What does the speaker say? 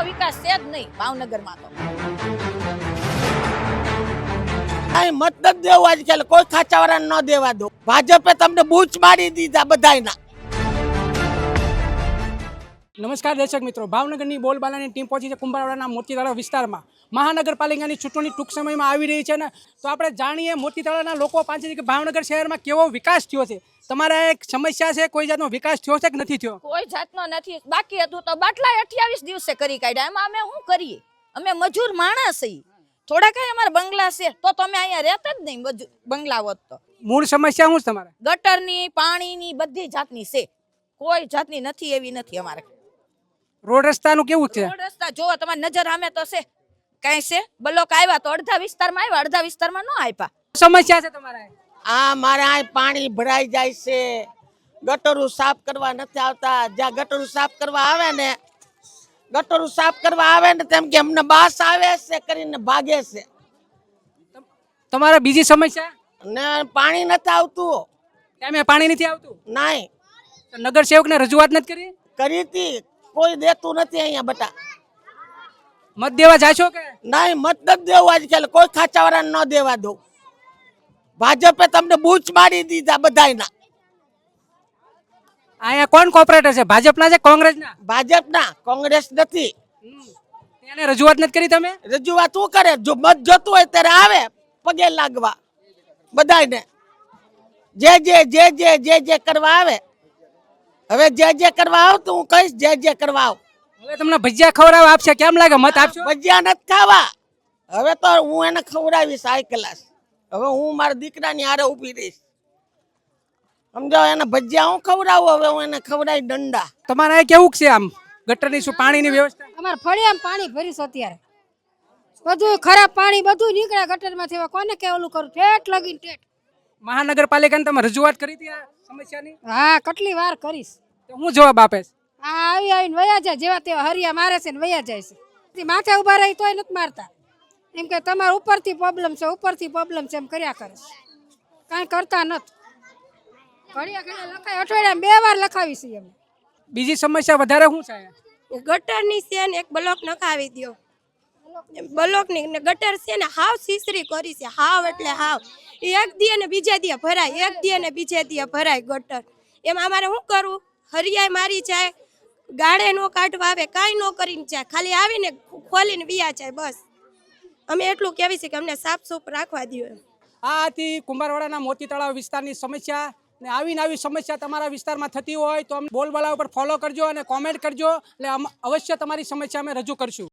વિકાસ છે જ નહીં ભાવનગરમાં તો મત નથી દેવું આજકાલ કોઈ ખાચાવાળાને ન દેવા દો. ભાજપે તમને બૂચ મારી દીધા બધાયના. નમસ્કાર દર્શક મિત્રો, ભાવનગરની બોલબાલાની ટીમ પહોંચી છે કુંભારવાડાના મોતીતળાવ વિસ્તારમાં. મહાનગરપાલિકાની ચૂંટણી ટૂંક સમયમાં આવી રહી છે ને, તો આપણે જાણીએ મોતીતળાના લોકો પાસેથી કે ભાવનગર શહેરમાં કેવો વિકાસ થયો છે. તમારા એક સમસ્યા છે, કોઈ જાતનો વિકાસ થયો છે કે નથી થયો? કોઈ જાતનો નથી. બાકી હતું તો બાટલા 28 દિવસે કરી કાઢ્યા. એમાં અમે શું કરીએ? અમે મજૂર માણસ છીએ. થોડા કઈ અમારા બંગલા છે તો તમે અહીંયા રહેતા જ નહીં. બંગલા હોત તો મૂળ સમસ્યા શું છે તમારે? ગટરની, પાણીની, બધી જાતની છે. કોઈ જાતની નથી એવી નથી અમારે. રોડ રસ્તાનું કેવું છે? રોડ રસ્તા જોવો તમારી નજર સામે તો છે. કઈ છે બ્લોક આવ્યા તો અડધા વિસ્તારમાં આવ્યા, અડધા વિસ્તારમાં ન આપ્યા. સમસ્યા છે તમારે? મારે આ પાણી ભરાઈ જાય છે, ગટરું સાફ કરવા નથી આવતા. જ્યાં ગટરું સાફ કરવા આવે ને તેમ કે અમને બાસ આવે છે કરીને ભાગે છે. તમારે બીજી સમસ્યા? ને પાણી નથી આવતું. તમે પાણી નથી આવતું? નહીં. નગર સેવકને રજૂઆત નથી કરી? કરી હતી, કોઈ દેતું નથી અહીંયા બટા. મત દેવા જાશો કે નહીં? મત નથી દેવું આજકાલ કોઈ ખાચાવાળાને ન દેવા દો. ભાજપે તમને બૂચ મારી દીધા બધાયના. અહીંયા કોણ કોર્પોરેટર છે? ભાજપના છે કોંગ્રેસના? ભાજપના, કોંગ્રેસ નથી. એને રજૂઆત નથી કરી તમે? રજૂઆત શું કરે? જો મત જોતું હોય ત્યારે આવે પગે લાગવા બધાયને. જે કરવા આવે. હવે જે કરવા આવ તો હું કહીશ જે કરવા આવ. હવે તમને ભજીયા ખવડાવવા આપશે, કેમ લાગે? મત આપશો? ભજીયા નથી ખાવા. હવે તો હું એને ખવડાવીશ હાઈ ક્લાસ. હવે હું મારા દીકરાની હારે ઊભી રહીશ. સમજો, એને ભજીયા હું ખવડાવું. હવે હું એને ખવડાવી દંડા. તમારે અહીં કેવું છે આમ ગટરની શું પાણીની વ્યવસ્થા? અમારે ફળિયામાં પાણી ભરીશ અત્યારે. બધું ખરાબ પાણી બધું નીકળે ગટરમાંથી. હવે કોને કે ઓલું કરું? ઠેઠ લગીને ઠેઠ. મહાનગરપાલિકાને તમે રજૂઆત કરી હતી આ સમસ્યાની? હા, કેટલી વાર કરીશ. તો હું જવાબ આપે? આવીને વયા જાય, જેવા તેવા હરિયા મારે છે ને વયા જાય છે. માથે ઉભા રહી તોય નથી મારતા. એમ કે તમારે ઉપરથી પ્રોબ્લેમ છે, ઉપરથી પ્રોબ્લેમ છે, એમ કર્યા કરે. કાંઈ કરતા નથી. ઘડિયા લખાય, અઠવાડિયામાં 2 વાર લખાવી છે એમ. બીજી સમસ્યા વધારે શું છે? ગટરની છે ને એક બ્લોક નખાવી દો. બ્લોકની ને ગટર છે ને હાવ સીસરી કરી છે. હાવ એટલે હાવ. એક દી અને બીજા દી ભરાય, એક દી અને બીજે દી ભરાય ગટર. એમાં અમારે શું કરવું? હરિયાઈ મારી જાય, ગાળે નો કાઢવા આવે, કાંઈ નો કરીને જાય, ખાલી આવીને ખોલીને વિયા જાય. બસ અમે એટલું કહેવી છે કે અમને સાફ સૂફ રાખવા દો. આ હતી કુંભારવાડાના મોતી તળાવ વિસ્તારની સમસ્યા. ને આવી સમસ્યા તમારા વિસ્તારમાં થતી હોય તો અમને બોલબાલા ઉપર ફોલો કરજો અને કોમેન્ટ કરજો, એટલે અવશ્ય તમારી સમસ્યા અમે રજૂ કરશું.